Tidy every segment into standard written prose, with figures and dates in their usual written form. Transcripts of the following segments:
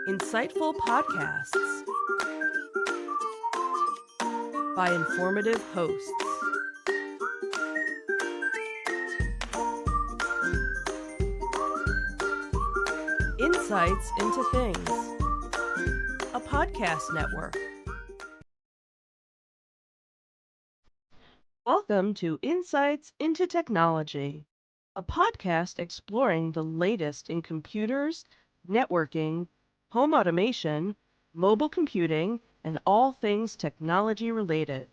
Insightful podcasts by informative hosts. Insights into Things, a podcast network. Welcome to Insights into Technology, a podcast exploring the latest in computers, networking, home automation, mobile computing, and all things technology related.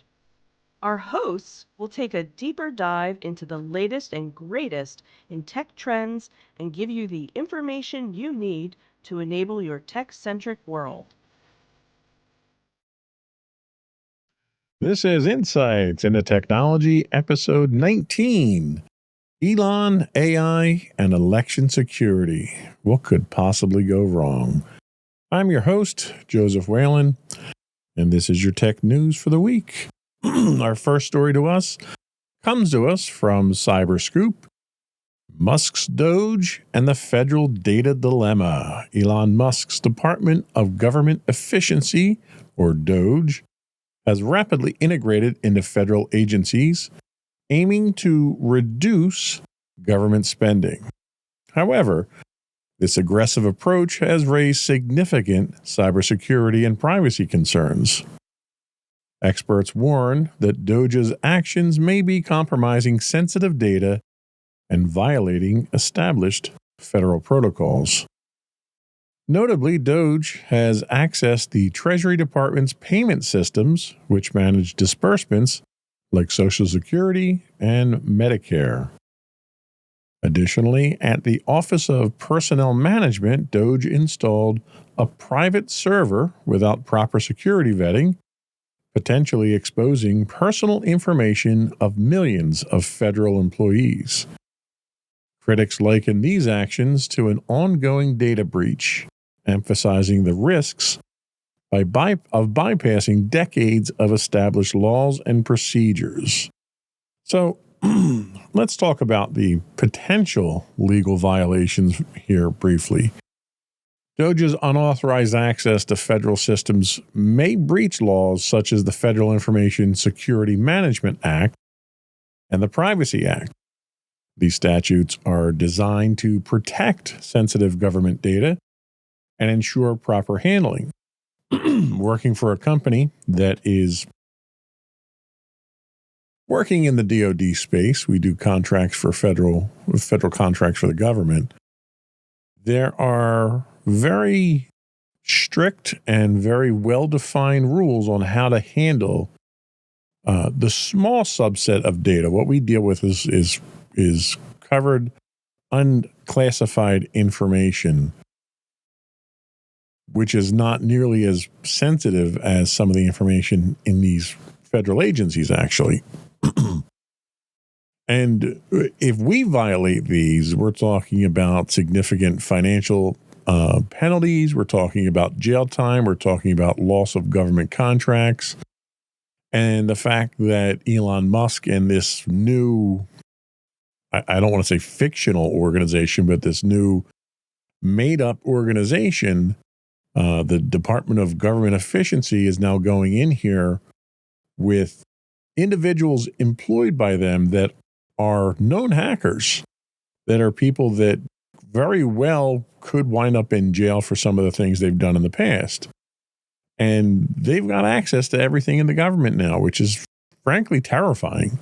Our hosts will take a deeper dive into the latest and greatest in tech trends and give you the information you need to enable your tech-centric world. This is Insights into Technology, episode 19. Elon, AI, and election security. What could possibly go wrong? I'm your host, Joseph Whalen, and this is your tech news for the week. Our first story comes to us from Cyberscoop. Musk's DOGE and the federal data dilemma. Elon Musk's Department of Government Efficiency, or DOGE, has rapidly integrated into federal agencies, aiming to reduce government spending. However, this aggressive approach has raised significant cybersecurity and privacy concerns. Experts warn that DOGE's actions may be compromising sensitive data and violating established federal protocols. Notably, DOGE has accessed the Treasury Department's payment systems, which manage disbursements like Social Security and Medicare. Additionally, at the Office of Personnel Management, DOGE installed a private server without proper security vetting, potentially exposing personal information of millions of federal employees. Critics liken these actions to an ongoing data breach, emphasizing the risks of bypassing decades of established laws and procedures. So, let's talk about the potential legal violations here briefly. DOGE's unauthorized access to federal systems may breach laws such as the Federal Information Security Management Act and the Privacy Act. These statutes are designed to protect sensitive government data and ensure proper handling. Working for a company that is working in the DoD space, we do contracts for federal contracts for the government. There are very strict and very well-defined rules on how to handle the small subset of data. What we deal with is covered unclassified information, which is not nearly as sensitive as some of the information in these federal agencies, actually. And if we violate these, we're talking about significant financial penalties. We're talking about jail time. We're talking about loss of government contracts. And the fact that Elon Musk and this new, I don't want to say fictional organization, but this new made-up organization, the Department of Government Efficiency, is now going in here with individuals employed by them that are known hackers, that are people that very well could wind up in jail for some of the things they've done in the past. And they've got access to everything in the government now, which is frankly terrifying.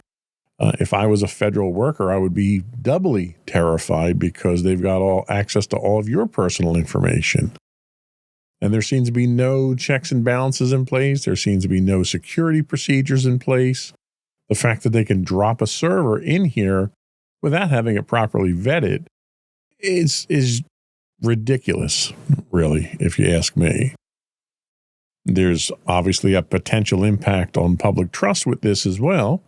If I was a federal worker, I would be doubly terrified because they've got all access to all of your personal information. And there seems to be no checks and balances in place. There seems to be no security procedures in place. The fact that they can drop a server in here without having it properly vetted is ridiculous, really, if you ask me. There's obviously a potential impact on public trust with this as well.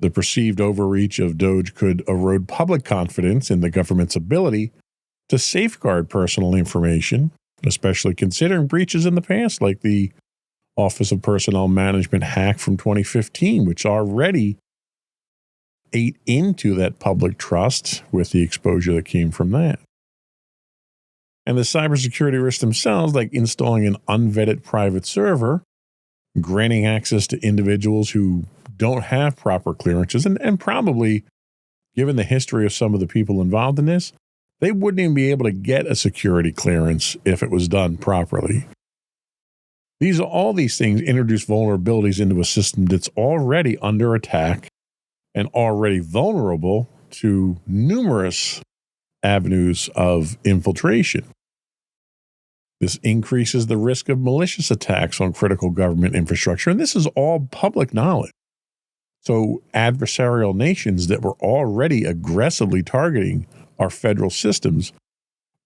The perceived overreach of DOGE could erode public confidence in the government's ability to safeguard personal information, especially considering breaches in the past, like the Office of Personnel Management hack from 2015, which already ate into that public trust with the exposure that came from that. And the cybersecurity risks themselves, like installing an unvetted private server, granting access to individuals who don't have proper clearances, and probably, given the history of some of the people involved in this, they wouldn't even be able to get a security clearance if it was done properly. All these things introduce vulnerabilities into a system that's already under attack and already vulnerable to numerous avenues of infiltration. This increases the risk of malicious attacks on critical government infrastructure, and this is all public knowledge. So adversarial nations that were already aggressively targeting our federal systems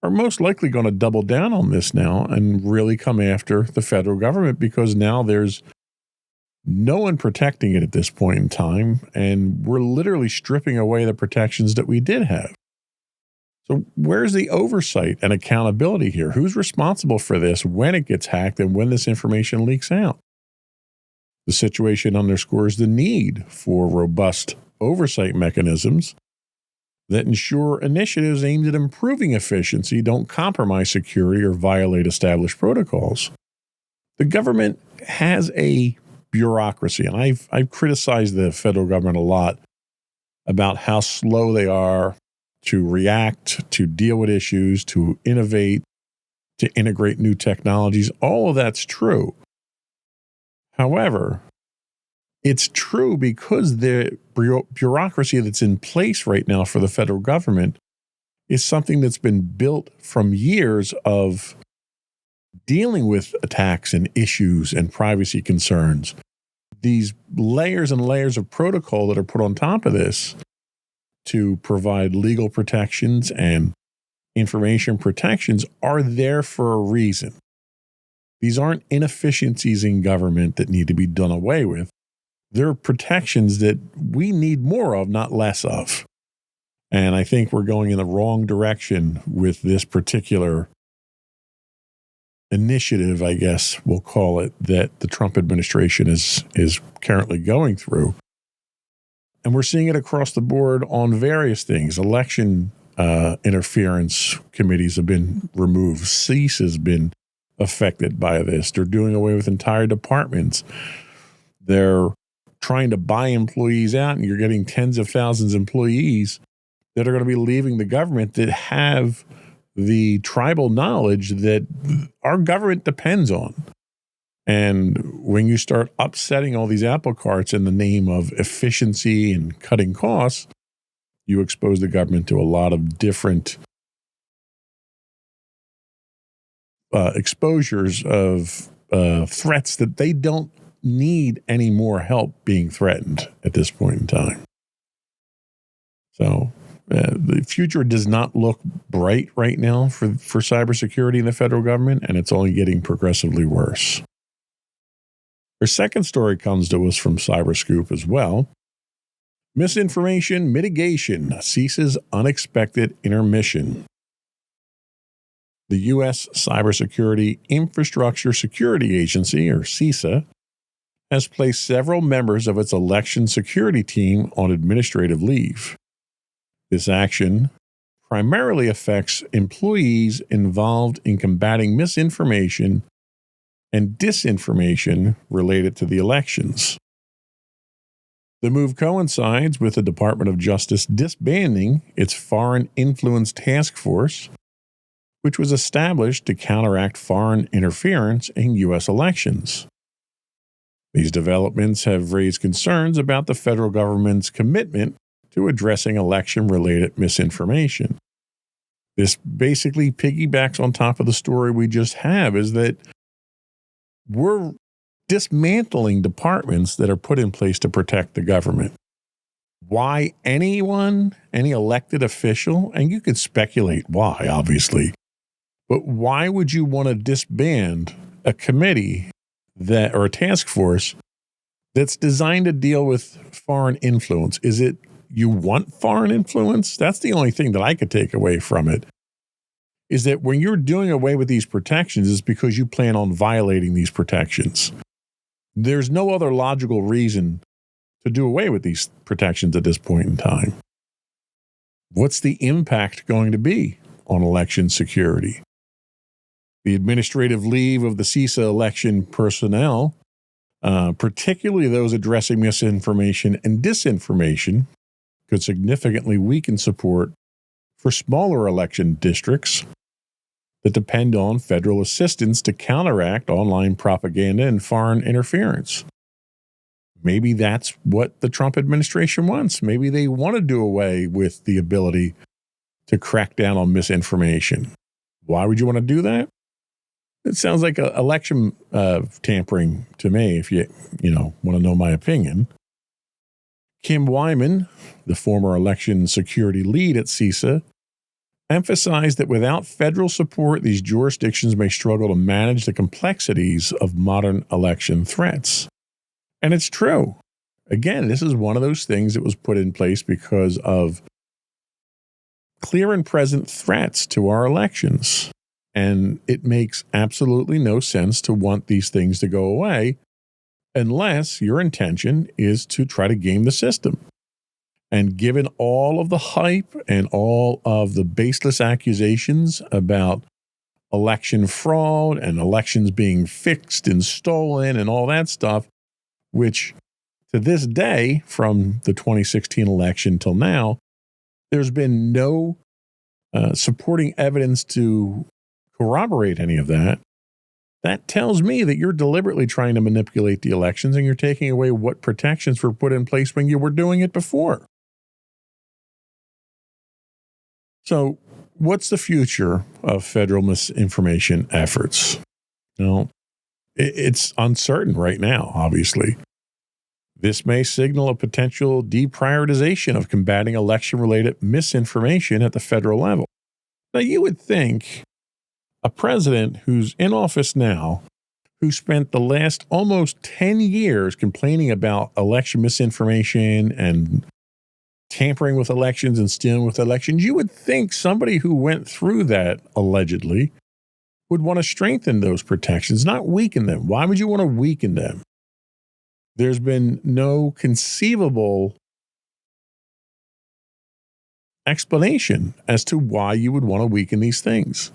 are most likely going to double down on this now and really come after the federal government, because now there's no one protecting it at this point in time, and we're literally stripping away the protections that we did have. So where's the oversight and accountability here? Who's responsible for this when it gets hacked and when this information leaks out? The situation underscores the need for robust oversight mechanisms that ensure initiatives aimed at improving efficiency don't compromise security or violate established protocols. The government has a bureaucracy, and I've criticized the federal government a lot about how slow they are to react, to deal with issues, to innovate, to integrate new technologies. All of that's true. However, it's true because the bureaucracy that's in place right now for the federal government is something that's been built from years of dealing with attacks and issues and privacy concerns. These layers and layers of protocol that are put on top of this to provide legal protections and information protections are there for a reason. These aren't inefficiencies in government that need to be done away with. They're protections that we need more of, not less of. And I think we're going in the wrong direction with this particular initiative, I guess we'll call it, that the Trump administration is currently going through. And we're seeing it across the board on various things. Election interference committees have been removed. CEAS has been affected by this. They're doing away with entire departments. They're trying to buy employees out, and you're getting tens of thousands of employees that are going to be leaving the government that have the tribal knowledge that our government depends on. And when you start upsetting all these apple carts in the name of efficiency and cutting costs, you expose the government to a lot of different exposures of threats that they don't need any more help being threatened at this point in time. So the future does not look bright right now for cybersecurity in the federal government, and it's only getting progressively worse. Our second story comes to us from Cyberscoop as well. Misinformation mitigation ceases unexpected intermission. The U.S. Cybersecurity Infrastructure Security Agency, or CISA, has placed several members of its election security team on administrative leave. This action primarily affects employees involved in combating misinformation and disinformation related to the elections. The move coincides with the Department of Justice disbanding its Foreign Influence Task Force, which was established to counteract foreign interference in U.S. elections. These developments have raised concerns about the federal government's commitment to addressing election-related misinformation. This basically piggybacks on top of the story we just have, is that we're dismantling departments that are put in place to protect the government. Why any elected official, and you could speculate why, obviously, but why would you want to disband a committee or a task force that's designed to deal with foreign influence? Is it you want foreign influence? That's the only thing that I could take away from it, is that when you're doing away with these protections, it's because you plan on violating these protections. There's no other logical reason to do away with these protections at this point in time. What's the impact going to be on election security? The administrative leave of the CISA election personnel, particularly those addressing misinformation and disinformation, could significantly weaken support for smaller election districts that depend on federal assistance to counteract online propaganda and foreign interference. Maybe that's what the Trump administration wants. Maybe they want to do away with the ability to crack down on misinformation. Why would you want to do that? It sounds like election tampering to me, if you want to know my opinion. Kim Wyman, the former election security lead at CISA, emphasized that without federal support, these jurisdictions may struggle to manage the complexities of modern election threats. And it's true. Again, this is one of those things that was put in place because of clear and present threats to our elections. And it makes absolutely no sense to want these things to go away unless your intention is to try to game the system. And given all of the hype and all of the baseless accusations about election fraud and elections being fixed and stolen and all that stuff, which to this day, from the 2016 election till now, there's been no supporting evidence to corroborate any of that. That tells me that you're deliberately trying to manipulate the elections and you're taking away what protections were put in place when you were doing it before. So what's the future of federal misinformation efforts? Well, it's uncertain right now, obviously. This may signal a potential deprioritization of combating election-related misinformation at the federal level. Now, you would think a president who's in office now, who spent the last almost 10 years complaining about election misinformation and tampering with elections and stealing with elections, you would think somebody who went through that allegedly would want to strengthen those protections, not weaken them. Why would you want to weaken them? There's been no conceivable explanation as to why you would want to weaken these things,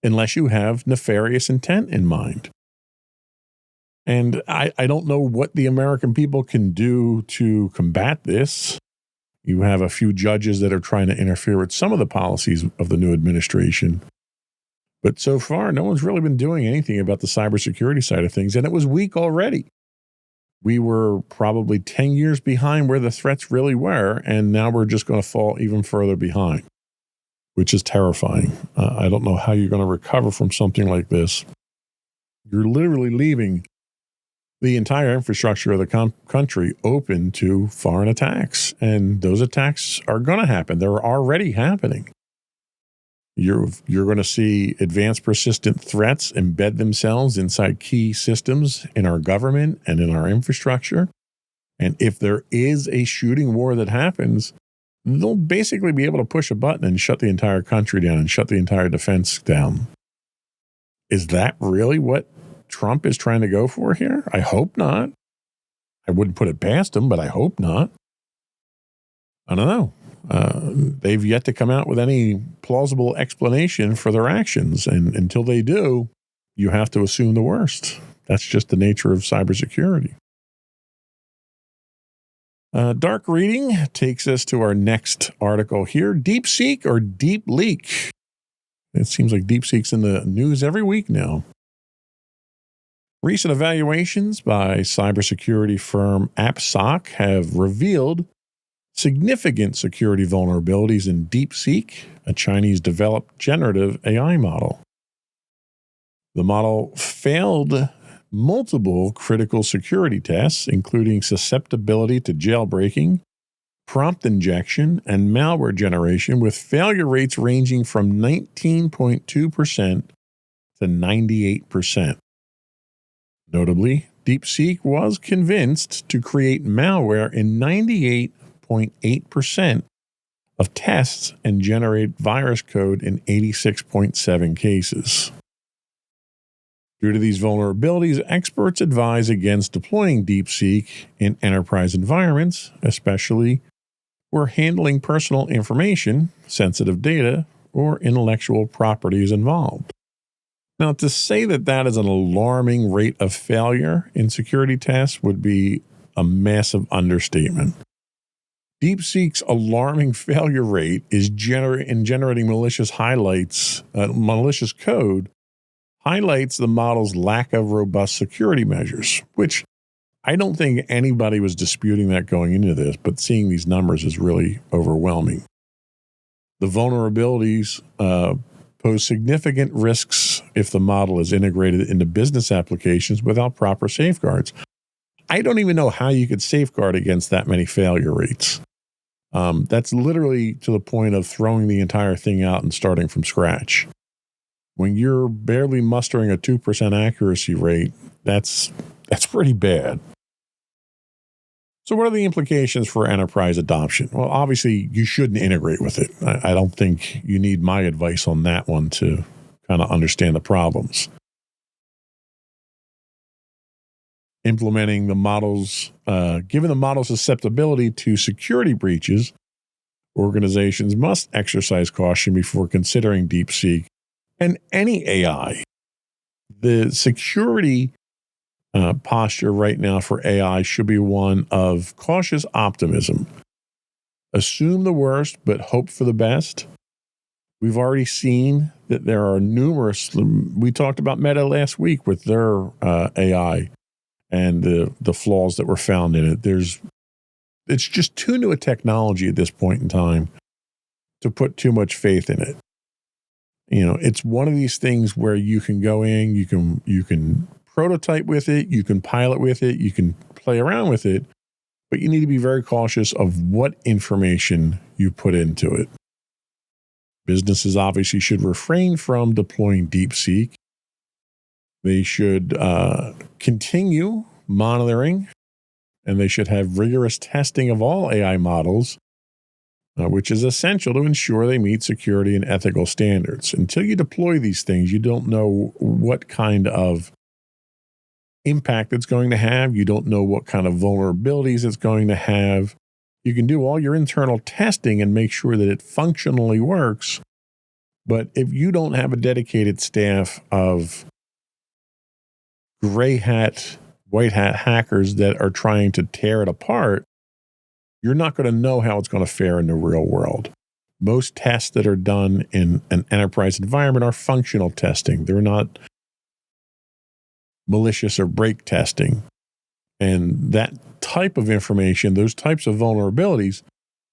unless you have nefarious intent in mind. And I don't know what the American people can do to combat this. You have a few judges that are trying to interfere with some of the policies of the new administration. But so far, no one's really been doing anything about the cybersecurity side of things, and it was weak already. We were probably 10 years behind where the threats really were, and now we're just going to fall even further behind, which is terrifying. I don't know how you're going to recover from something like this. You're literally leaving the entire infrastructure of the country open to foreign attacks, and those attacks are going to happen. They're already happening. You're going to see advanced persistent threats embed themselves inside key systems in our government and in our infrastructure. And if there is a shooting war that happens, they'll basically be able to push a button and shut the entire country down and shut the entire defense down. Is that really what Trump is trying to go for here? I hope not. I wouldn't put it past him, but I hope not. I don't know. They've yet to come out with any plausible explanation for their actions. And until they do, you have to assume the worst. That's just the nature of cybersecurity. Dark reading takes us to our next article here. DeepSeek or Deep Leak? It seems like DeepSeek's in the news every week now. Recent evaluations by cybersecurity firm AppSoc have revealed significant security vulnerabilities in DeepSeek, a Chinese-developed generative AI model. The model failed multiple critical security tests, including susceptibility to jailbreaking, prompt injection, and malware generation, with failure rates ranging from 19.2% to 98%. Notably, DeepSeek was convinced to create malware in 98.8% of tests and generate virus code in 86.7 cases. Due to these vulnerabilities, experts advise against deploying DeepSeek in enterprise environments, especially where handling personal information, sensitive data, or intellectual property is involved. Now, to say that that is an alarming rate of failure in security tests would be a massive understatement. DeepSeek's alarming failure rate is in generating malicious code highlights the model's lack of robust security measures, which I don't think anybody was disputing that going into this, but seeing these numbers is really overwhelming. The vulnerabilities pose significant risks if the model is integrated into business applications without proper safeguards. I don't even know how you could safeguard against that many failure rates. That's literally to the point of throwing the entire thing out and starting from scratch. When you're barely mustering a 2% accuracy rate, that's pretty bad. So what are the implications for enterprise adoption? Well, obviously, you shouldn't integrate with it. I don't think you need my advice on that one to kind of understand the problems. Implementing the models, given the model's susceptibility to security breaches, organizations must exercise caution before considering DeepSeek and any AI. The security posture right now for AI should be one of cautious optimism. Assume the worst, but hope for the best. We've already seen that there are numerous. We talked about Meta last week with their AI and the flaws that were found in it. It's just too new a technology at this point in time to put too much faith in it. You know, it's one of these things where you can go in, you can prototype with it, you can pilot with it, you can play around with it, but you need to be very cautious of what information you put into it. Businesses obviously should refrain from deploying DeepSeek. They should continue monitoring, and they should have rigorous testing of all AI models, which is essential to ensure they meet security and ethical standards. Until you deploy these things, you don't know what kind of impact it's going to have. You don't know what kind of vulnerabilities it's going to have. You can do all your internal testing and make sure that it functionally works. But if you don't have a dedicated staff of gray hat, white hat hackers that are trying to tear it apart, you're not going to know how it's going to fare in the real world. Most tests that are done in an enterprise environment are functional testing. They're not malicious or break testing. And that type of information, those types of vulnerabilities,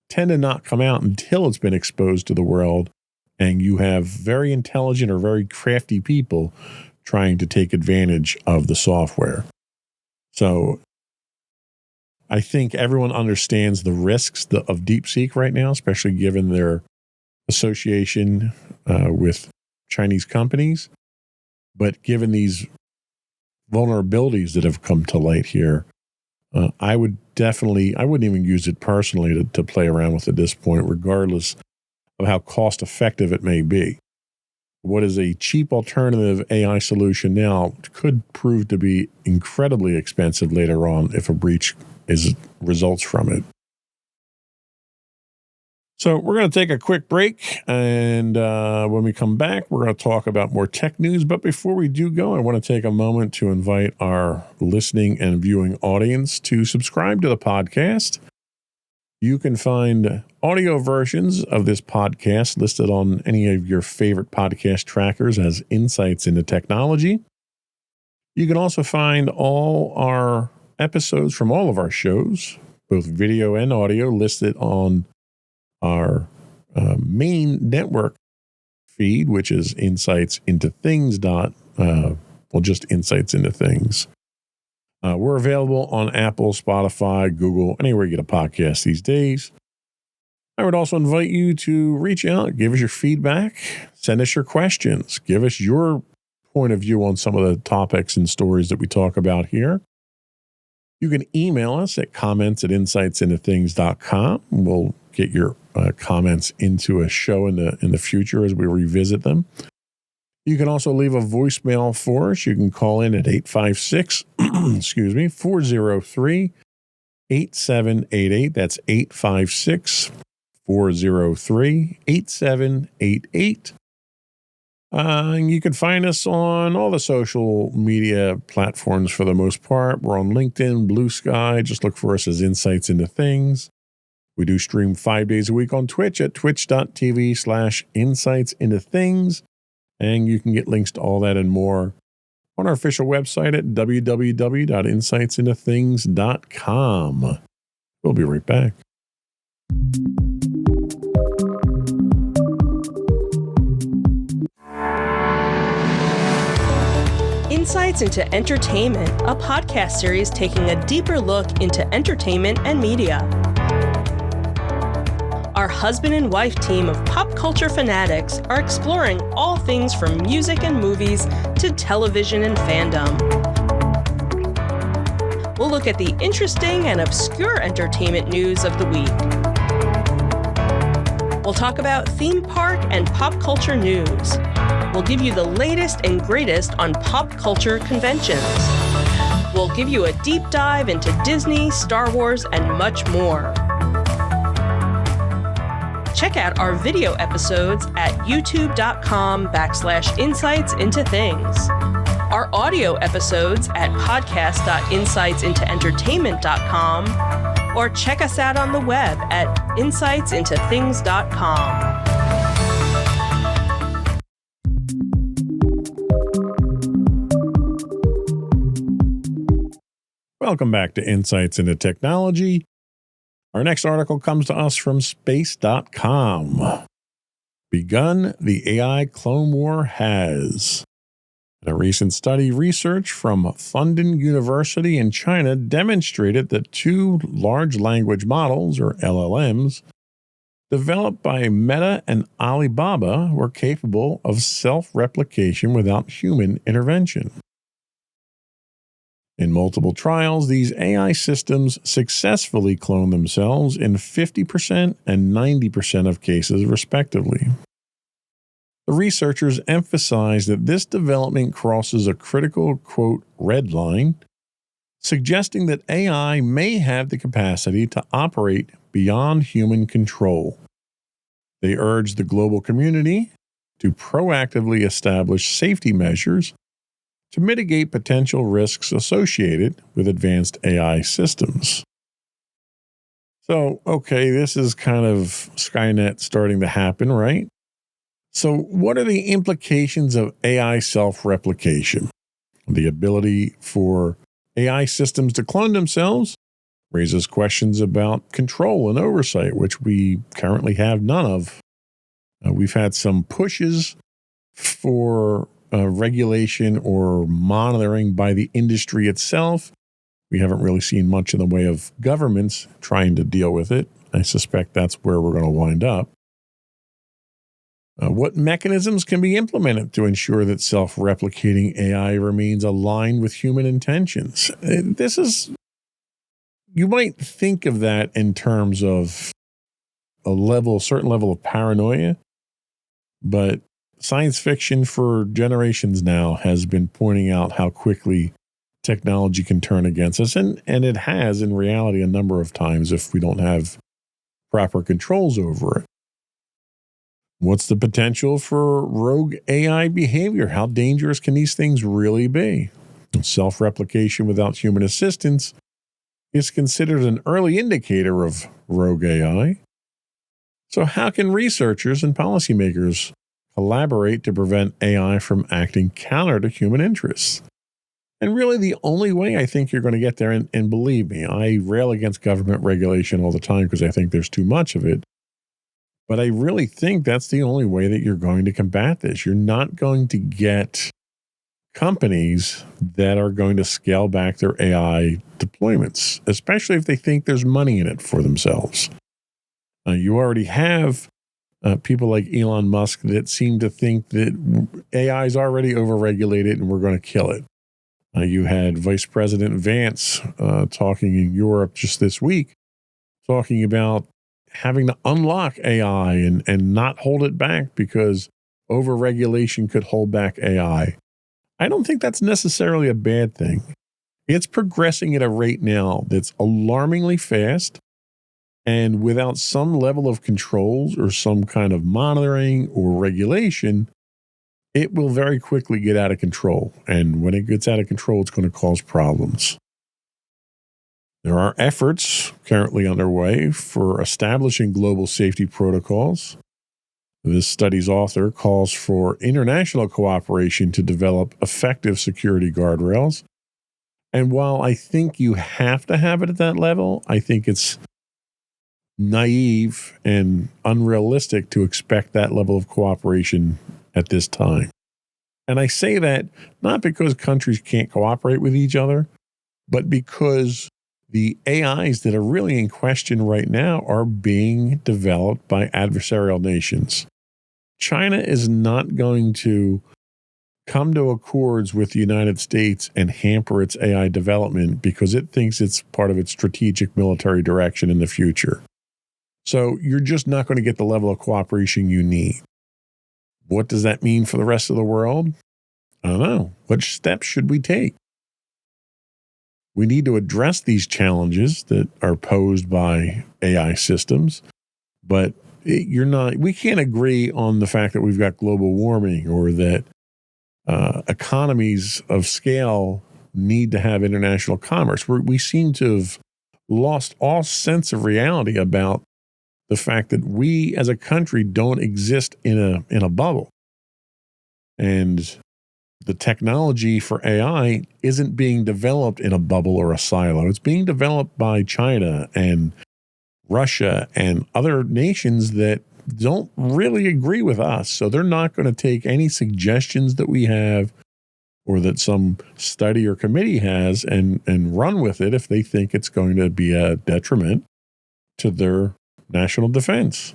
tend to not come out until it's been exposed to the world, and you have very intelligent or very crafty people trying to take advantage of the software. So I think everyone understands the risks of DeepSeek right now, especially given their association with Chinese companies. But given these vulnerabilities that have come to light here, I wouldn't even use it personally to play around with at this point, regardless of how cost effective it may be. What is a cheap alternative AI solution now could prove to be incredibly expensive later on if a breach results from it. So we're going to take a quick break, and when we come back, we're going to talk about more tech news. But before we do go, I want to take a moment to invite our listening and viewing audience to subscribe to the podcast. You can find audio versions of this podcast listed on any of your favorite podcast trackers as Insights into Technology. You can also find all our episodes from all of our shows, both video and audio, listed on our main network feed, which is Insights into Things. Just Insights into Things. We're available on Apple, Spotify, Google, anywhere you get a podcast these days. I would also invite you to reach out, give us your feedback, send us your questions, give us your point of view on some of the topics and stories that we talk about here. You can email us at comments@insightsintothings.com. We'll get your comments into a show in the future as we revisit them. You can also leave a voicemail for us. You can call in at 856, 403-8788. That's 856-403-8788. You can find us on all the social media platforms for the most part. We're on LinkedIn, Blue Sky. Just look for us as Insights into Things. We do stream 5 days a week on Twitch at twitch.tv/insights into things. And you can get links to all that and more on our official website at www.insightsintothings.com. We'll be right back. Insights into Entertainment, a podcast series taking a deeper look into entertainment and media. Our husband and wife team of pop culture fanatics are exploring all things from music and movies to television and fandom. We'll look at the interesting and obscure entertainment news of the week. We'll talk about theme park and pop culture news. We'll give you the latest and greatest on pop culture conventions. We'll give you a deep dive into Disney, Star Wars, and much more. Check out our video episodes at youtube.com/insightsintothings. Our audio episodes at podcast.insightsintoentertainment.com, or check us out on the web at insightsintothings.com. Welcome back to Insights into Technology. Our next article comes to us from space.com. Begun, the AI clone war has. In a recent study, research from Fudan University in China demonstrated that two large language models, or LLMs, developed by Meta and Alibaba were capable of self-replication without human intervention. In multiple trials, these AI systems successfully clone themselves in 50% and 90% of cases, respectively. The researchers emphasize that this development crosses a critical, quote, red line, suggesting that AI may have the capacity to operate beyond human control. They urge the global community to proactively establish safety measures to mitigate potential risks associated with advanced AI systems. So, okay, this is kind of Skynet starting to happen, right? So, what are the implications of AI self-replication? The ability for AI systems to clone themselves raises questions about control and oversight, which we currently have none of. We've had some pushes for regulation or monitoring by the industry itself. We haven't really seen much in the way of governments trying to deal with it. I suspect that's where we're going to wind up. What mechanisms can be implemented to ensure that self-replicating AI remains aligned with human intentions? You might think of that in terms of a certain level of paranoia, but science fiction for generations now has been pointing out how quickly technology can turn against us, and it has in reality a number of times if we don't have proper controls over it. What's the potential for rogue AI behavior? How dangerous can these things really be? Self-replication without human assistance is considered an early indicator of rogue AI. So how can researchers and policymakers collaborate to prevent AI from acting counter to human interests? And really the only way I think you're going to get there, and believe me, I rail against government regulation all the time because I think there's too much of it. But I really think that's the only way that you're going to combat this. You're not going to get companies that are going to scale back their AI deployments, especially if they think there's money in it for themselves. You already have people like Elon Musk that seem to think that AI is already overregulated and we're going to kill it. You had Vice President Vance talking in Europe just this week, talking about having to unlock AI and not hold it back because overregulation could hold back AI. I don't think that's necessarily a bad thing. It's progressing at a rate now that's alarmingly fast, and without some level of controls or some kind of monitoring or regulation, it will very quickly get out of control. And when it gets out of control, it's going to cause problems. There are efforts currently underway for establishing global safety protocols. This study's author calls for international cooperation to develop effective security guardrails. And while I think you have to have it at that level, I think it's naive and unrealistic to expect that level of cooperation at this time. And I say that not because countries can't cooperate with each other, but because the AIs that are really in question right now are being developed by adversarial nations. China is not going to come to accords with the United States and hamper its AI development because it thinks it's part of its strategic military direction in the future. So you're just not going to get the level of cooperation you need. What does that mean for the rest of the world? I don't know. What steps should we take? We need to address these challenges that are posed by AI systems, but we can't agree on the fact that we've got global warming or that economies of scale need to have international commerce. We seem to have lost all sense of reality about the fact that we as a country don't exist in a bubble. And the technology for AI isn't being developed in a bubble or a silo. It's being developed by China and Russia and other nations that don't really agree with us. So they're not going to take any suggestions that we have or that some study or committee has and run with it if they think it's going to be a detriment to their national defense.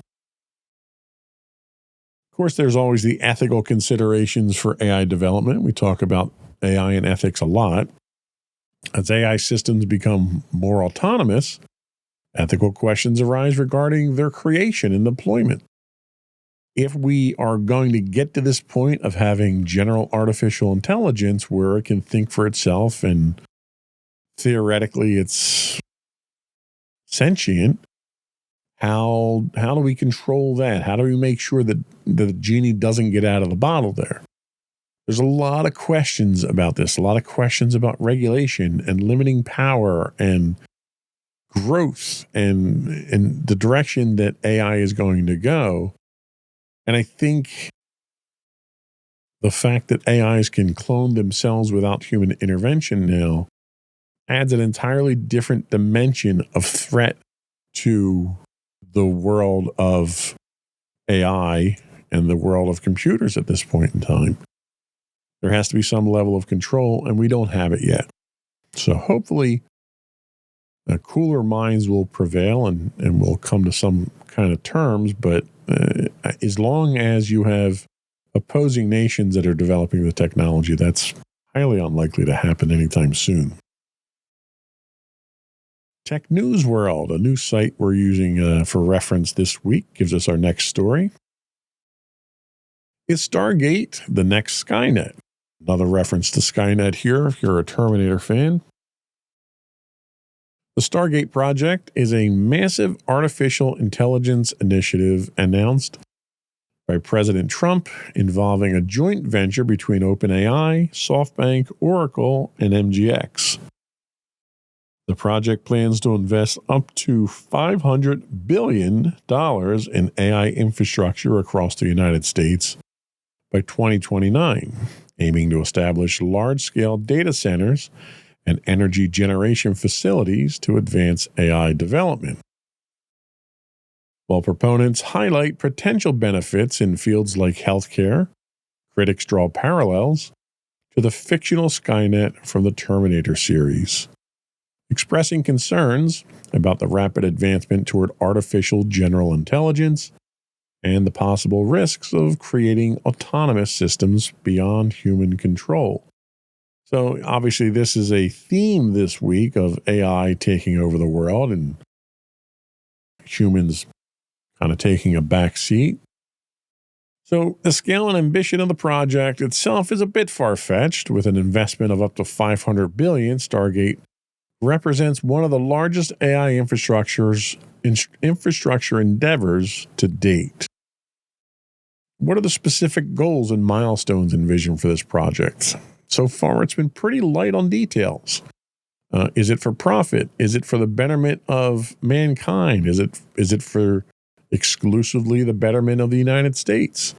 Of course, there's always the ethical considerations for AI development. We talk about AI and ethics a lot. As AI systems become more autonomous, ethical questions arise regarding their creation and deployment. If we are going to get to this point of having general artificial intelligence where it can think for itself and theoretically it's sentient, how do we control that? How do we make sure that the genie doesn't get out of the bottle there? There's a lot of questions about this, a lot of questions about regulation and limiting power and growth and the direction that AI is going to go. And I think the fact that AIs can clone themselves without human intervention now adds an entirely different dimension of threat to the world of AI and the world of computers at this point in time. There has to be some level of control, and we don't have it yet. So hopefully, cooler minds will prevail and we'll come to some kind of terms. But as long as you have opposing nations that are developing the technology, that's highly unlikely to happen anytime soon. Tech News World, a new site we're using for reference this week, gives us our next story. Is Stargate the next Skynet? Another reference to Skynet here if you're a Terminator fan. The Stargate project is a massive artificial intelligence initiative announced by President Trump involving a joint venture between OpenAI, SoftBank, Oracle, and MGX. The project plans to invest up to $500 billion in AI infrastructure across the United States by 2029, aiming to establish large-scale data centers and energy generation facilities to advance AI development. While proponents highlight potential benefits in fields like healthcare, critics draw parallels to the fictional Skynet from the Terminator series, expressing concerns about the rapid advancement toward artificial general intelligence and the possible risks of creating autonomous systems beyond human control. So obviously this is a theme this week of AI taking over the world and humans kind of taking a back seat. So the scale and ambition of the project itself is a bit far-fetched. With an investment of up to $500 billion, Stargate represents one of the largest AI infrastructure endeavors to date. What are the specific goals and milestones envisioned for this project? So far, it's been pretty light on details. Is it for profit? Is it for the betterment of mankind? Is it for exclusively the betterment of the United States?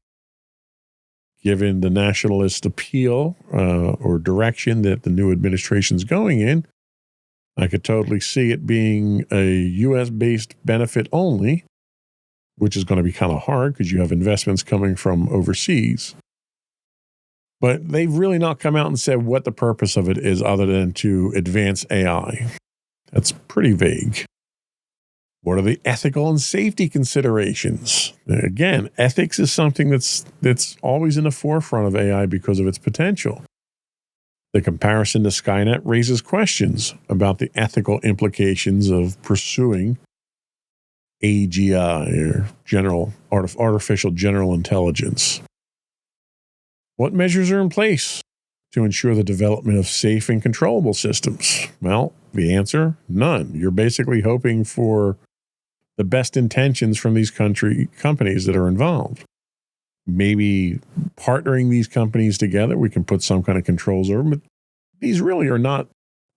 Given the nationalist appeal or direction that the new administration is going in, I could totally see it being a U.S.-based benefit only, which is going to be kind of hard because you have investments coming from overseas. But they've really not come out and said what the purpose of it is other than to advance AI. That's pretty vague. What are the ethical and safety considerations? Again, ethics is something that's always in the forefront of AI because of its potential. The comparison to Skynet raises questions about the ethical implications of pursuing AGI, or artificial general intelligence. What measures are in place to ensure the development of safe and controllable systems? Well, the answer, none. You're basically hoping for the best intentions from these companies that are involved. Maybe partnering these companies together, we can put some kind of controls over them. But these really are not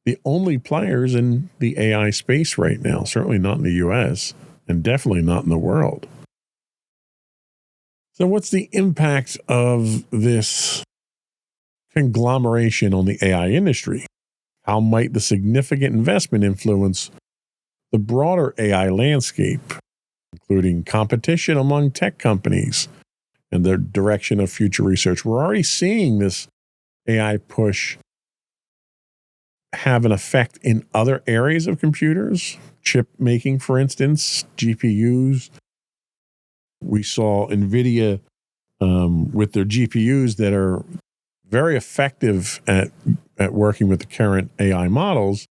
the only players in the AI space right now, certainly not in the US, and definitely not in the world. So what's the impact of this conglomeration on the AI industry? How might the significant investment influence the broader AI landscape, including competition among tech companies and the direction of future research? We're already seeing this AI push have an effect in other areas of computers, chip making, for instance, GPUs. We saw NVIDIA with their GPUs that are very effective at working with the current AI models.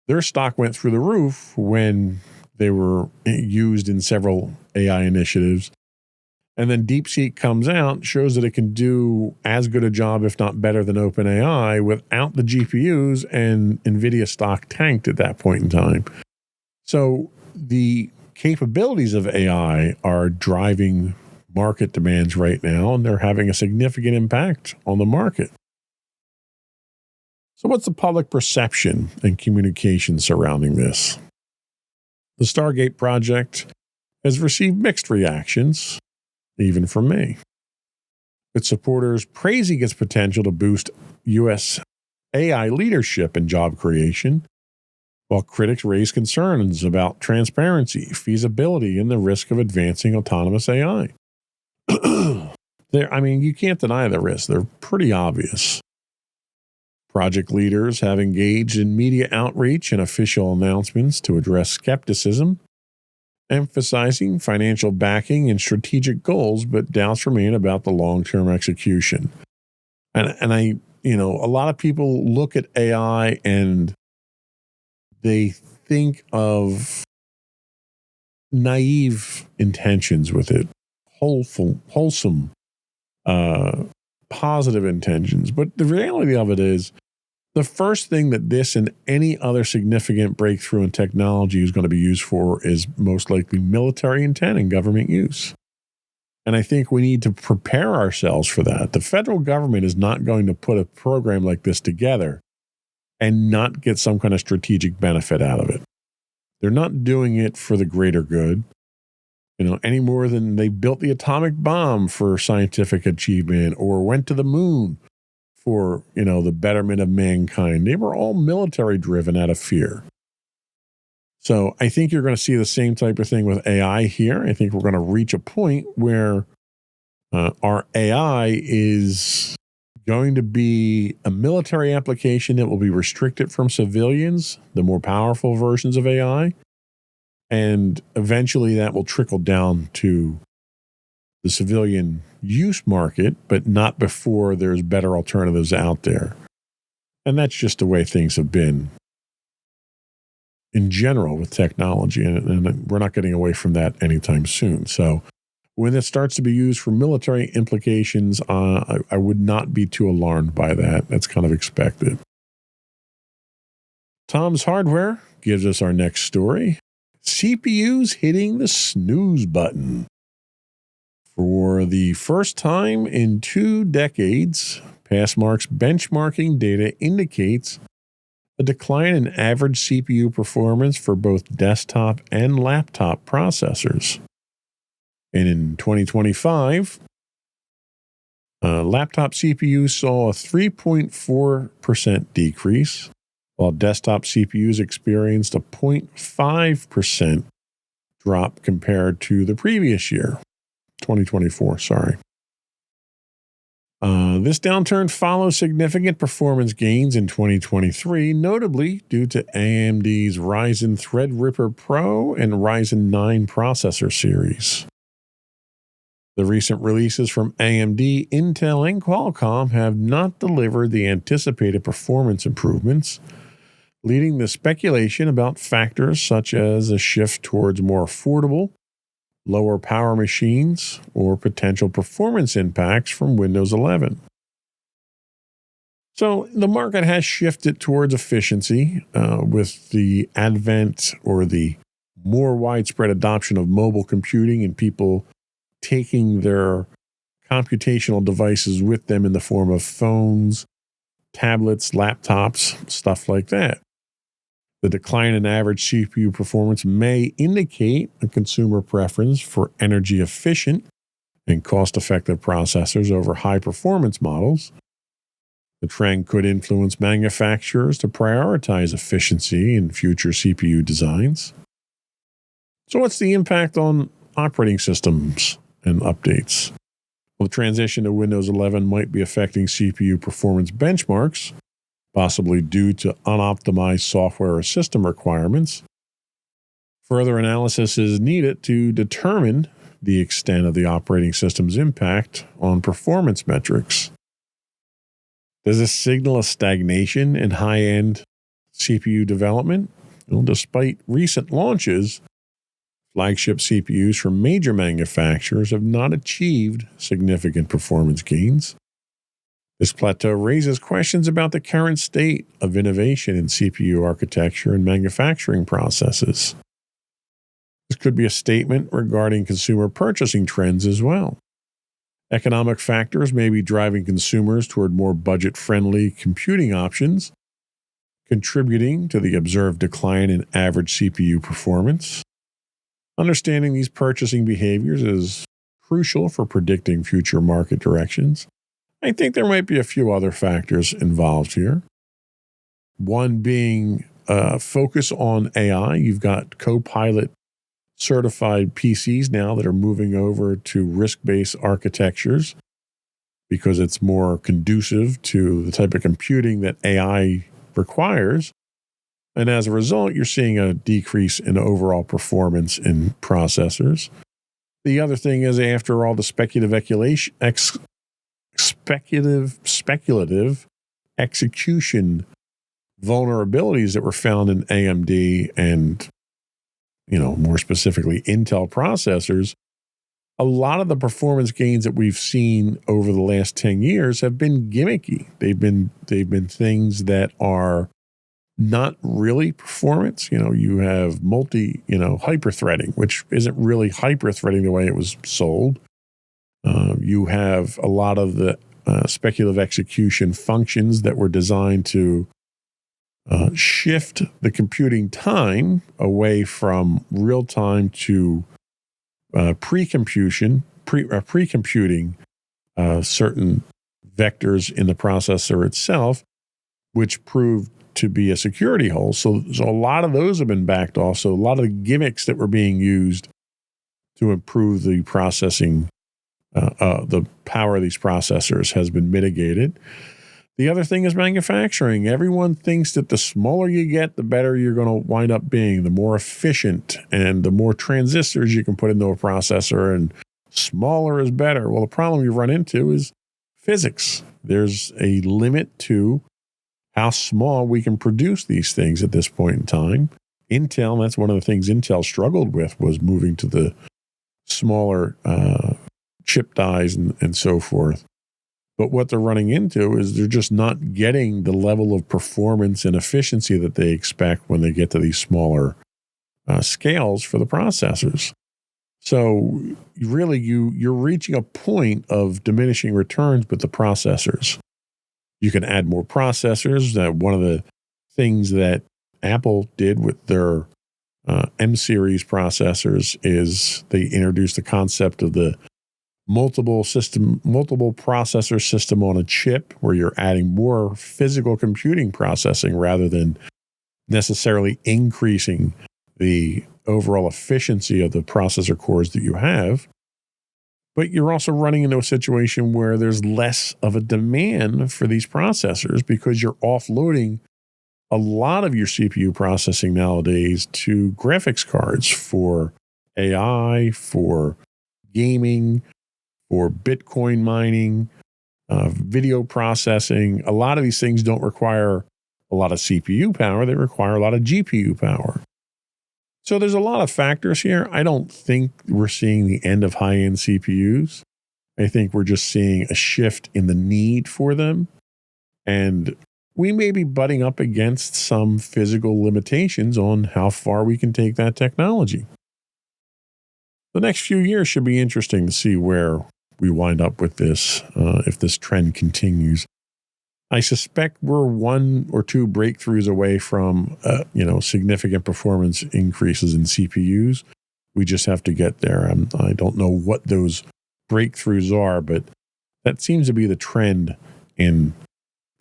Their stock went through the roof when they were used in several AI initiatives. And then DeepSeek comes out, shows that it can do as good a job, if not better than OpenAI without the GPUs, and NVIDIA stock tanked at that point in time. So the capabilities of AI are driving market demands right now, and they're having a significant impact on the market. So what's the public perception and communication surrounding this? The Stargate project has received mixed reactions, even from me, with supporters praising its potential to boost U.S. AI leadership and job creation, while critics raise concerns about transparency, feasibility, and the risk of advancing autonomous AI. You can't deny the risks. They're pretty obvious. Project leaders have engaged in media outreach and official announcements to address skepticism, emphasizing financial backing and strategic goals, but doubts remain about the long-term execution. And a lot of people look at AI and they think of naive intentions with it, wholesome, positive intentions. But the reality of it is, the first thing that this and any other significant breakthrough in technology is going to be used for is most likely military intent and government use. And I think we need to prepare ourselves for that. The federal government is not going to put a program like this together and not get some kind of strategic benefit out of it. They're not doing it for the greater good, any more than they built the atomic bomb for scientific achievement or went to the moon for, the betterment of mankind. They were all military driven out of fear. So I think you're going to see the same type of thing with AI here. I think we're going to reach a point where our AI is going to be a military application that will be restricted from civilians, the more powerful versions of AI. And eventually that will trickle down to the civilian use market, but not before there's better alternatives out there. And that's just the way things have been in general with technology. And we're not getting away from that anytime soon. So when it starts to be used for military implications, I would not be too alarmed by that. That's kind of expected. Tom's Hardware gives us our next story. CPUs hitting the snooze button. For the first time in 2 decades, Passmark's benchmarking data indicates a decline in average CPU performance for both desktop and laptop processors. And in 2025, laptop CPUs saw a 3.4% decrease, while desktop CPUs experienced a 0.5% drop compared to the previous year, 2024, sorry. This downturn follows significant performance gains in 2023, notably due to AMD's Ryzen Threadripper Pro and Ryzen 9 processor series. The recent releases from AMD, Intel, and Qualcomm have not delivered the anticipated performance improvements, leading to speculation about factors such as a shift towards more affordable, lower power machines, or potential performance impacts from Windows 11. So the market has shifted towards efficiency with the advent or the more widespread adoption of mobile computing and people taking their computational devices with them in the form of phones, tablets, laptops, stuff like that. The decline in average CPU performance may indicate a consumer preference for energy efficient and cost-effective processors over high-performance models. The trend could influence manufacturers to prioritize efficiency in future CPU designs. So what's the impact on operating systems and updates? Well, the transition to Windows 11 might be affecting CPU performance benchmarks, possibly due to unoptimized software or system requirements. Further analysis is needed to determine the extent of the operating system's impact on performance metrics. Does this signal a stagnation in high-end CPU development? Well, despite recent launches, flagship CPUs from major manufacturers have not achieved significant performance gains. This plateau raises questions about the current state of innovation in CPU architecture and manufacturing processes. This could be a statement regarding consumer purchasing trends as well. Economic factors may be driving consumers toward more budget-friendly computing options, contributing to the observed decline in average CPU performance. Understanding these purchasing behaviors is crucial for predicting future market directions. I think there might be a few other factors involved here. One being focus on AI. You've got Copilot certified PCs now that are moving over to RISC-based architectures because it's more conducive to the type of computing that AI requires. And as a result, you're seeing a decrease in overall performance in processors. The other thing is, after all the speculative execution vulnerabilities that were found in AMD and, more specifically Intel processors, a lot of the performance gains that we've seen over the last 10 years have been gimmicky. They've been things that are not really performance. You have hyper-threading, which isn't really hyper-threading the way it was sold. You have a lot of the speculative execution functions that were designed to shift the computing time away from real time to pre-computing certain vectors in the processor itself, which proved to be a security hole. So a lot of those have been backed off. So a lot of the gimmicks that were being used to improve the processing, the power of these processors has been mitigated. The other thing is manufacturing. Everyone thinks that the smaller you get, the better you're going to wind up being, the more efficient and the more transistors you can put into a processor, and smaller is better. Well, the problem you run into is physics. There's a limit to how small we can produce these things at this point in time. Intel, that's one of the things Intel struggled with, was moving to the smaller chip dies and so forth. But what they're running into is they're just not getting the level of performance and efficiency that they expect when they get to these smaller scales for the processors. So really, you're reaching a point of diminishing returns with the processors. You can add more processors. One of the things that Apple did with their M series processors is they introduced the concept of the multiple processor system on a chip, where you're adding more physical computing processing rather than necessarily increasing the overall efficiency of the processor cores that you have. But you're also running into a situation where there's less of a demand for these processors because you're offloading a lot of your CPU processing nowadays to graphics cards for AI, for gaming, for Bitcoin mining, video processing. A lot of these things don't require a lot of CPU power. They require a lot of GPU power. So there's a lot of factors here. I don't think we're seeing the end of high-end CPUs. I think we're just seeing a shift in the need for them. And we may be butting up against some physical limitations on how far we can take that technology. The next few years should be interesting to see where we wind up with this, if this trend continues. I suspect we're one or two breakthroughs away from, significant performance increases in CPUs. We just have to get there. I don't know what those breakthroughs are, but that seems to be the trend in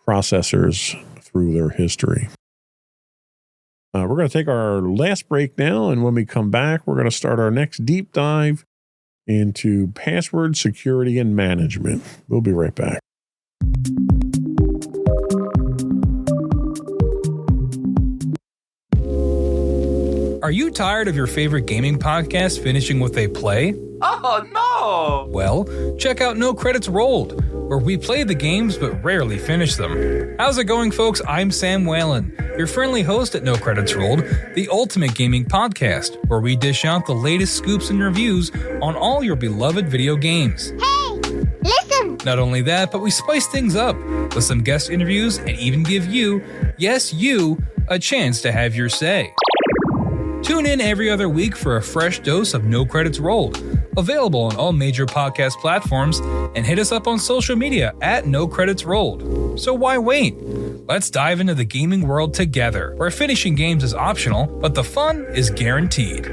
processors through their history. We're going to take our last break now, and when we come back, we're going to start our next deep dive into password security and management. We'll be right back. Are you tired of your favorite gaming podcast finishing with a play? Oh, no! Well, check out No Credits Rolled, where we play the games but rarely finish them. How's it going, folks? I'm Sam Whalen, your friendly host at No Credits Rolled, the ultimate gaming podcast, where we dish out the latest scoops and reviews on all your beloved video games. Hey, listen! Not only that, but we spice things up with some guest interviews and even give you, yes, you, a chance to have your say. Tune in every other week for a fresh dose of No Credits Rolled, available on all major podcast platforms, and hit us up on social media at No Credits Rolled. So why wait? Let's dive into the gaming world together, where finishing games is optional, but the fun is guaranteed.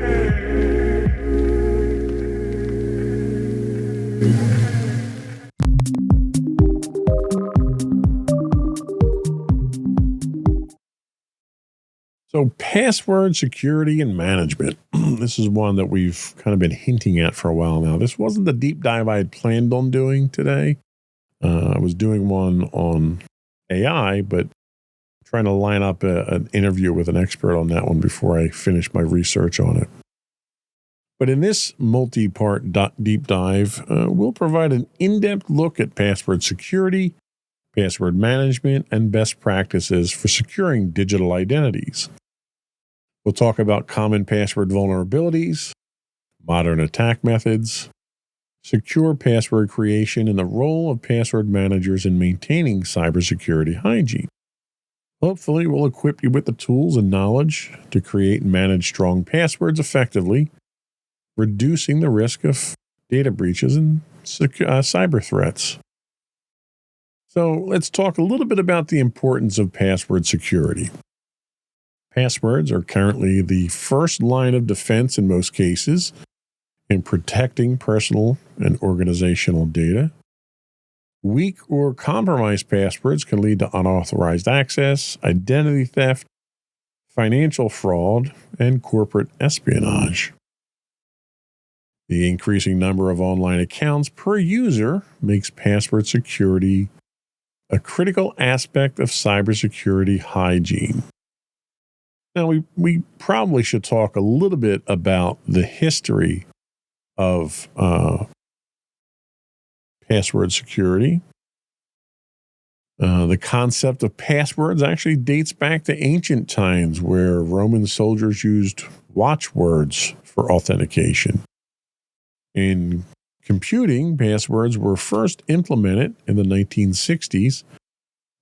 So password security and management. This is one that we've kind of been hinting at for a while now. This wasn't the deep dive I had planned on doing today. I was doing one on AI, but trying to line up an interview with an expert on that one before I finish my research on it. But in this multi-part deep dive, we'll provide an in-depth look at password security, password management, and best practices for securing digital identities. We'll talk about common password vulnerabilities, modern attack methods, secure password creation, and the role of password managers in maintaining cybersecurity hygiene. Hopefully, we'll equip you with the tools and knowledge to create and manage strong passwords effectively, reducing the risk of data breaches and cyber threats. So let's talk a little bit about the importance of password security. Passwords are currently the first line of defense in most cases in protecting personal and organizational data. Weak or compromised passwords can lead to unauthorized access, identity theft, financial fraud, and corporate espionage. The increasing number of online accounts per user makes password security a critical aspect of cybersecurity hygiene. Now, we probably should talk a little bit about the history of password security. The concept of passwords actually dates back to ancient times, where Roman soldiers used watchwords for authentication. In computing, passwords were first implemented in the 1960s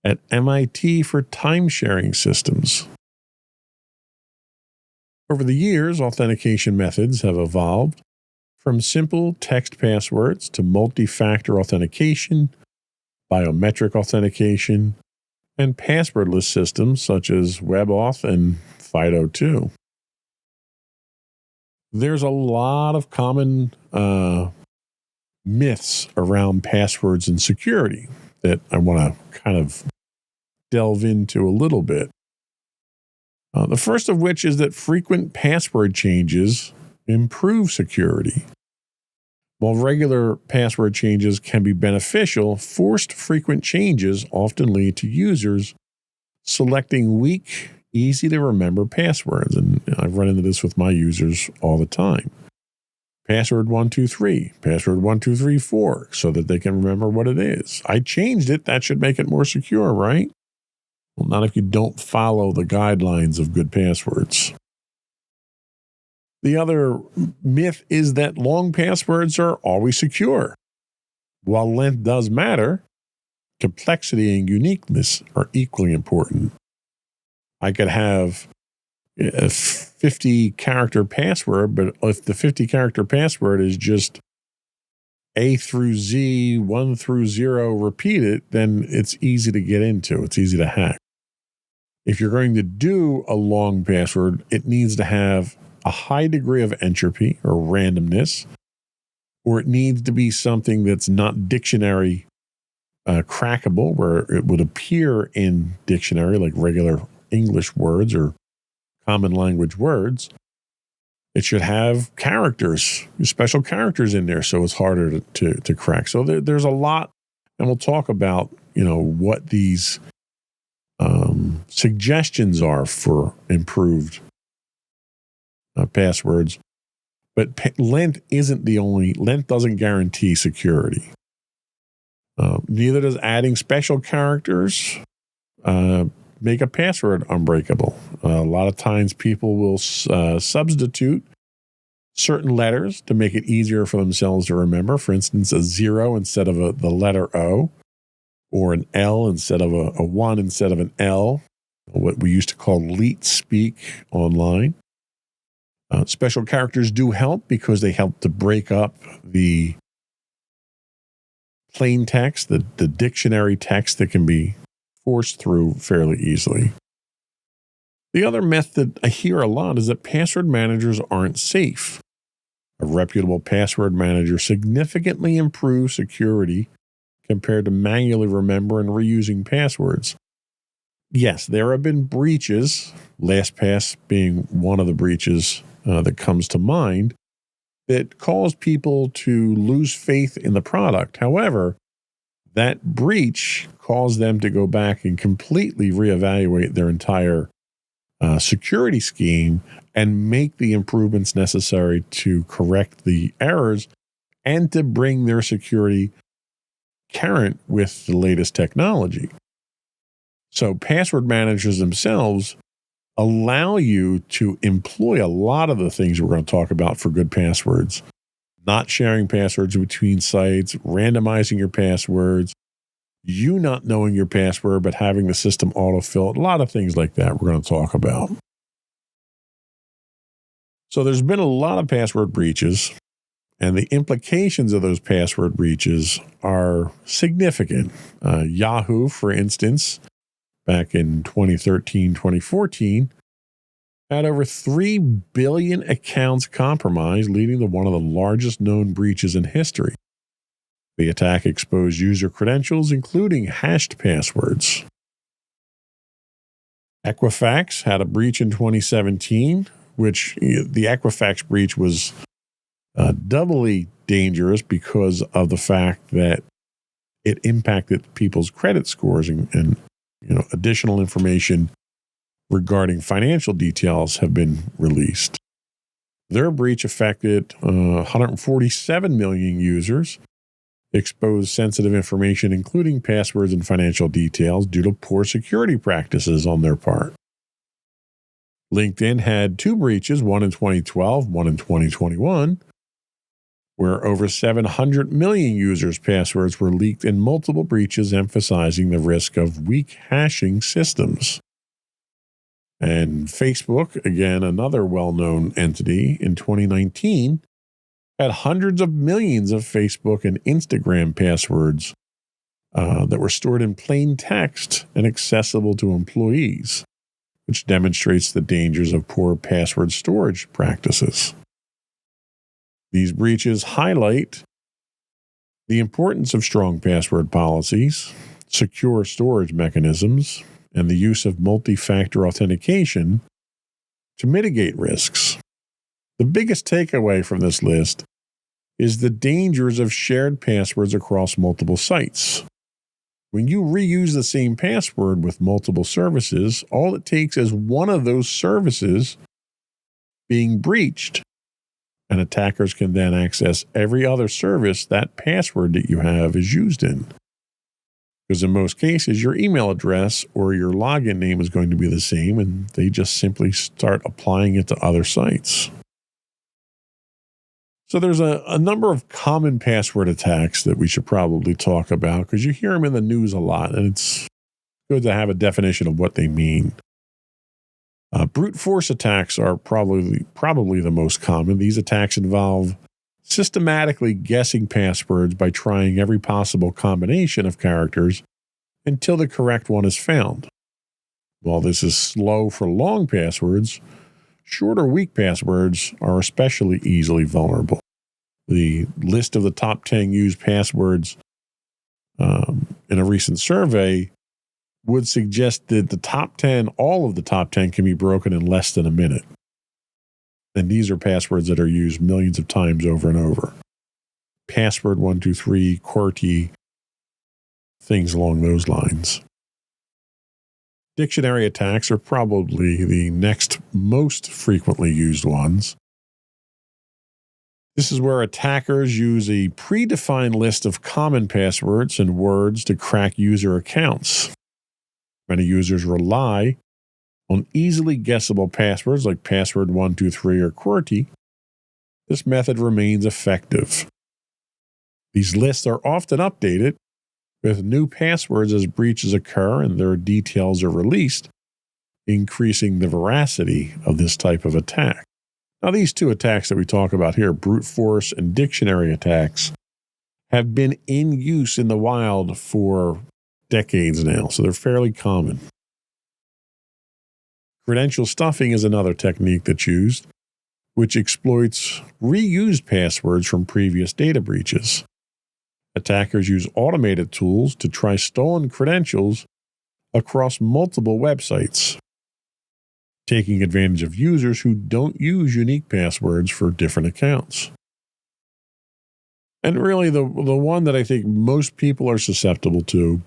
at MIT for time-sharing systems. Over the years, authentication methods have evolved From simple text passwords to multi-factor authentication, biometric authentication, and passwordless systems such as WebAuth and FIDO2. There's a lot of common myths around passwords and security that I want to kind of delve into a little bit. The first of which is that frequent password changes improve security. While regular password changes can be beneficial, forced frequent changes often lead to users selecting weak, easy-to-remember passwords. And I've run into this with my users all the time. Password 123, password 1234, so that they can remember what it is. I changed it. That should make it more secure, right? Well, not if you don't follow the guidelines of good passwords. The other myth is that long passwords are always secure. While length does matter, complexity and uniqueness are equally important. I could have a 50-character password, but if the 50-character password is just A through Z, 1 through 0 repeated, then it's easy to get into. It's easy to hack. If you're going to do a long password, it needs to have a high degree of entropy or randomness, or it needs to be something that's not dictionary crackable, where it would appear in dictionary like regular English words or common language words. It should have characters, special characters in there, so it's harder to crack. So there's a lot, and we'll talk about what these suggestions are for improved passwords. But length isn't the only. Length doesn't guarantee security. Neither does adding special characters make a password unbreakable. A lot of times people will substitute certain letters to make it easier for themselves to remember. For instance, a 0 instead of the letter O, or an L instead of a 1 instead of an L, what we used to call leet speak online. Special characters do help because they help to break up the plain text, the dictionary text that can be forced through fairly easily. The other myth that I hear a lot is that password managers aren't safe. A reputable password manager significantly improves security compared to manually remember and reusing passwords. Yes, there have been breaches, LastPass being one of the breaches that comes to mind, that caused people to lose faith in the product. However, that breach caused them to go back and completely reevaluate their entire security scheme and make the improvements necessary to correct the errors and to bring their security current with the latest technology. So password managers themselves allow you to employ a lot of the things we're going to talk about for good passwords. Not sharing passwords between sites, randomizing your passwords, you not knowing your password but having the system autofill it, a lot of things like that we're going to talk about. So there's been a lot of password breaches, and the implications of those password breaches are significant. Yahoo, for instance, back in 2013, 2014, had over 3 billion accounts compromised, leading to one of the largest known breaches in history. The attack exposed user credentials, including hashed passwords. Equifax had a breach in 2017, which the Equifax breach was doubly dangerous because of the fact that it impacted people's credit scores and additional information regarding financial details have been released. Their breach affected 147 million users, exposed sensitive information, including passwords and financial details, due to poor security practices on their part. LinkedIn had 2 breaches, one in 2012, one in 2021, where over 700 million users' passwords were leaked in multiple breaches, emphasizing the risk of weak hashing systems. And Facebook, again, another well-known entity, in 2019, had hundreds of millions of Facebook and Instagram passwords that were stored in plain text and accessible to employees, which demonstrates the dangers of poor password storage practices. These breaches highlight the importance of strong password policies, secure storage mechanisms, and the use of multi-factor authentication to mitigate risks. The biggest takeaway from this list is the dangers of shared passwords across multiple sites. When you reuse the same password with multiple services, all it takes is one of those services being breached, and attackers can then access every other service that password that you have is used in. Because in most cases, your email address or your login name is going to be the same, and they just simply start applying it to other sites. So there's a number of common password attacks that we should probably talk about because you hear them in the news a lot, and it's good to have a definition of what they mean. Brute force attacks are probably the most common. These attacks involve systematically guessing passwords by trying every possible combination of characters until the correct one is found. While this is slow for long passwords, short or weak passwords are especially easily vulnerable. The list of the top 10 used passwords in a recent survey would suggest that all of the top 10 can be broken in less than a minute. And these are passwords that are used millions of times over and over. Password 123, QWERTY, things along those lines. Dictionary attacks are probably the next most frequently used ones. This is where attackers use a predefined list of common passwords and words to crack user accounts. Many users rely on easily guessable passwords like password 123 or QWERTY. This method remains effective. These lists are often updated with new passwords as breaches occur and their details are released, increasing the veracity of this type of attack. Now, these two attacks that we talk about here, brute force and dictionary attacks, have been in use in the wild for decades now, so they're fairly common. Credential stuffing is another technique that's used, which exploits reused passwords from previous data breaches. Attackers use automated tools to try stolen credentials across multiple websites, taking advantage of users who don't use unique passwords for different accounts. And really, the one that I think most people are susceptible to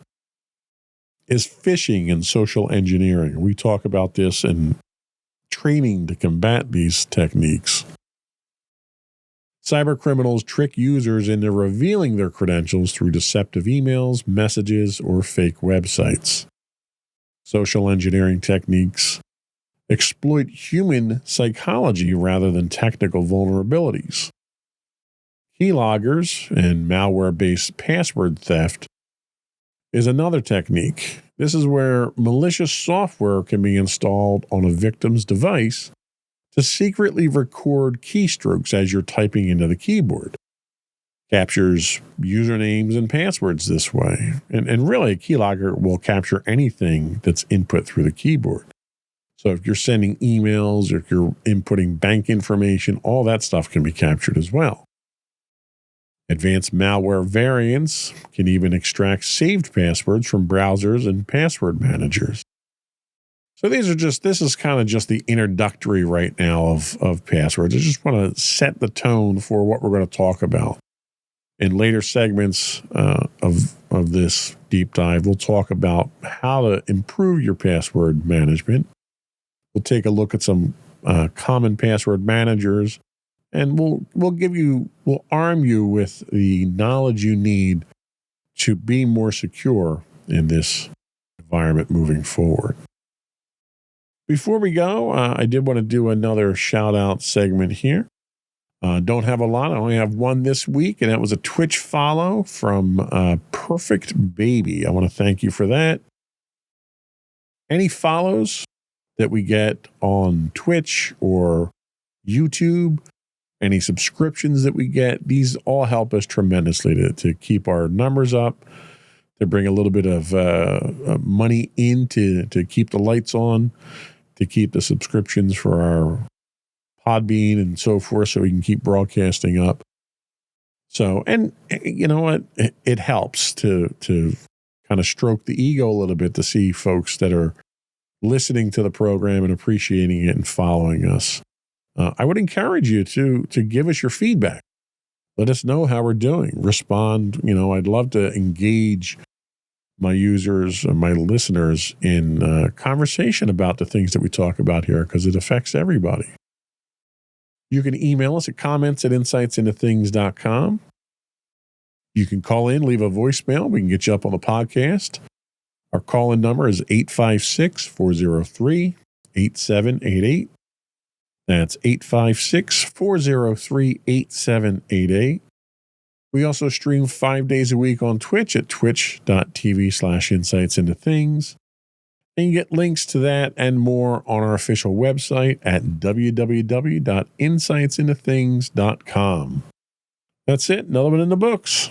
is phishing and social engineering. We talk about this in training to combat these techniques. Cybercriminals trick users into revealing their credentials through deceptive emails, messages, or fake websites. Social engineering techniques exploit human psychology rather than technical vulnerabilities. Keyloggers and malware-based password theft is another technique. This is where malicious software can be installed on a victim's device to secretly record keystrokes as you're typing into the keyboard. Captures usernames and passwords this way. And really, a keylogger will capture anything that's input through the keyboard. So if you're sending emails or if you're inputting bank information, all that stuff can be captured as well. Advanced malware variants can even extract saved passwords from browsers and password managers. So this is kind of just the introductory right now of passwords. I just want to set the tone for what we're going to talk about. In later segments of this deep dive, we'll talk about how to improve your password management. We'll take a look at some common password managers, and we'll arm you with the knowledge you need to be more secure in this environment moving forward. Before we go, I did want to do another shout out segment here. Don't have a lot. I only have one this week, and that was a Twitch follow from Perfect Baby. I want to thank you for that. Any follows that we get on Twitch or YouTube any subscriptions that we get. These all help us tremendously to keep our numbers up, to bring a little bit of money in to keep the lights on, to keep the subscriptions for our Podbean and so forth, so we can keep broadcasting up. So, and you know what? It helps to kind of stroke the ego a little bit to see folks that are listening to the program and appreciating it and following us. I would encourage you to give us your feedback. Let us know how we're doing. Respond. I'd love to engage my users and my listeners in conversation about the things that we talk about here, because it affects everybody. You can email us at comments@insightsintothings.com. You can call in, leave a voicemail. We can get you up on the podcast. Our call-in number is 856-403-8788. That's 856-403-8788. We also stream 5 days a week on Twitch at twitch.tv/insightsintothings. And you get links to that and more on our official website at www.insightsintothings.com. That's it. Another one in the books.